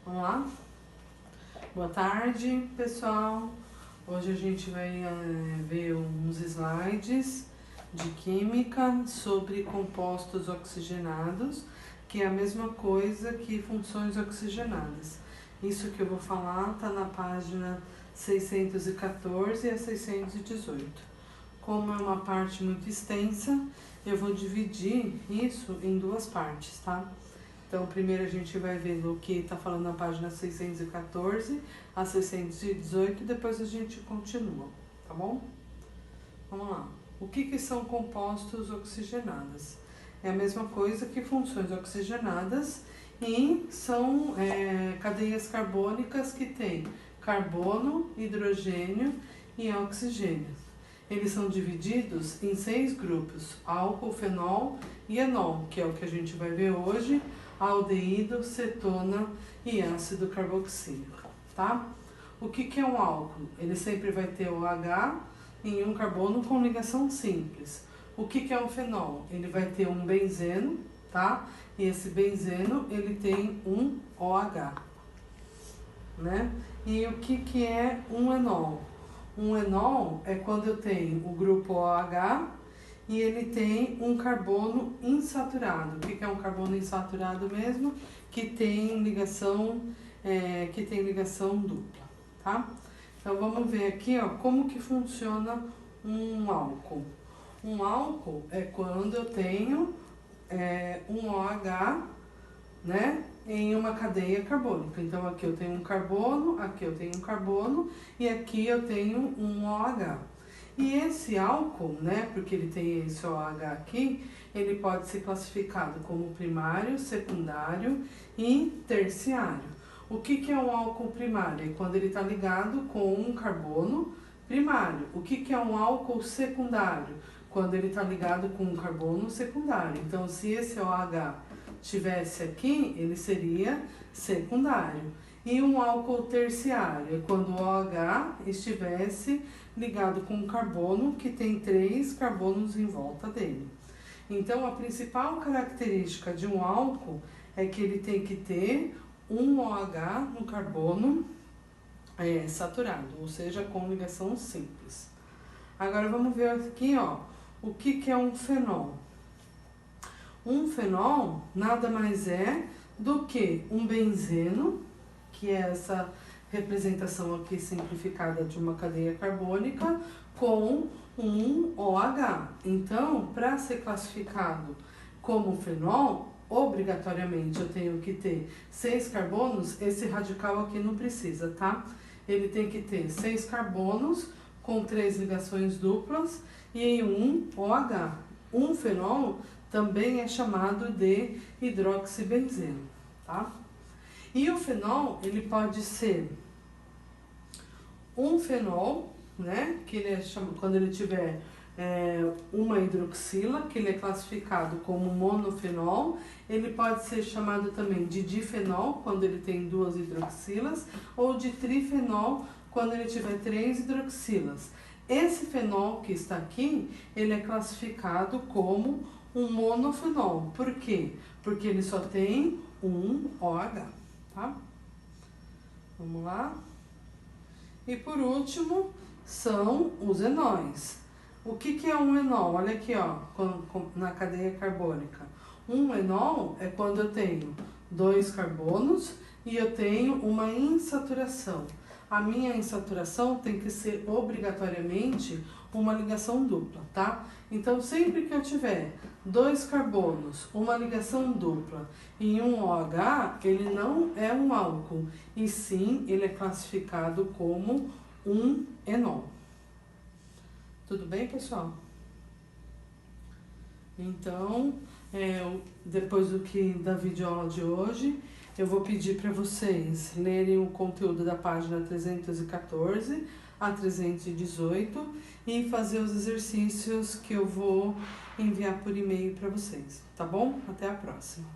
Vamos lá? Boa tarde, pessoal. Hoje a gente vai ver uns slides de química sobre compostos oxigenados, que é a mesma coisa que funções oxigenadas. Isso que eu vou falar está na página 614 a 618. Como é uma parte muito extensa, eu vou dividir isso em duas partes, tá? Então, primeiro a gente vai ver o que está falando na página 614 a 618 e depois a gente continua, tá bom? Vamos lá. O que são compostos oxigenados? É a mesma coisa que funções oxigenadas e são cadeias carbônicas que têm carbono, hidrogênio e oxigênio. Eles são divididos em 6 grupos: álcool, fenol e enol, que é o que a gente vai ver hoje, aldeído, cetona e ácido carboxílico, tá? O que é um álcool? Ele sempre vai ter o OH em um carbono com ligação simples. O que é um fenol? Ele vai ter um benzeno, tá? E esse benzeno, ele tem um OH, né? E o que é um enol? Um enol é quando eu tenho o grupo OH e ele tem um carbono insaturado. O que é um carbono insaturado mesmo? Que tem ligação dupla, tá? Então vamos ver aqui, ó, como que funciona um álcool. Um álcool é quando eu tenho um OH, né, em uma cadeia carbônica. Então aqui eu tenho um carbono, aqui eu tenho um carbono e aqui eu tenho um OH. E esse álcool, né, porque ele tem esse OH aqui, ele pode ser classificado como primário, secundário e terciário. O que é um álcool primário? É quando ele está ligado com um carbono primário. O que é um álcool secundário? Quando ele está ligado com um carbono secundário. Então, se esse OH tivesse aqui, ele seria secundário. E um álcool terciário é quando o OH estivesse ligado com um carbono que tem 3 carbonos em volta dele. Então, a principal característica de um álcool é que ele tem que ter um OH no carbono saturado, ou seja, com ligação simples. Agora, vamos ver aqui, ó, o que é um fenol. Um fenol nada mais é do que um benzeno, que é essa representação aqui simplificada de uma cadeia carbônica, com um OH. Então, para ser classificado como fenol, obrigatoriamente eu tenho que ter 6 carbonos, esse radical aqui não precisa, tá? Ele tem que ter 6 carbonos com 3 ligações duplas e um OH. Um fenol também é chamado de hidroxibenzeno, tá? E o fenol, ele pode ser um fenol, né, que ele quando ele tiver uma hidroxila, que ele é classificado como monofenol. Ele pode ser chamado também de difenol, quando ele tem 2 hidroxilas, ou de trifenol, quando ele tiver 3 hidroxilas. Esse fenol que está aqui, ele é classificado como um monofenol. Por quê? Porque ele só tem um OH, tá? Vamos lá. E por último, são os enóis. O que é um enol? Olha aqui, ó, na cadeia carbônica. Um enol é quando eu tenho 2 carbonos e eu tenho uma insaturação. A minha insaturação tem que ser obrigatoriamente uma ligação dupla, tá? Então, sempre que eu tiver 2 carbonos, uma ligação dupla e um OH, ele não é um álcool, e sim ele é classificado como um enol. Tudo bem, pessoal? Então, depois da videoaula de hoje, eu vou pedir para vocês lerem o conteúdo da página 314 a 318 e fazer os exercícios que eu vou enviar por e-mail para vocês, tá bom? Até a próxima!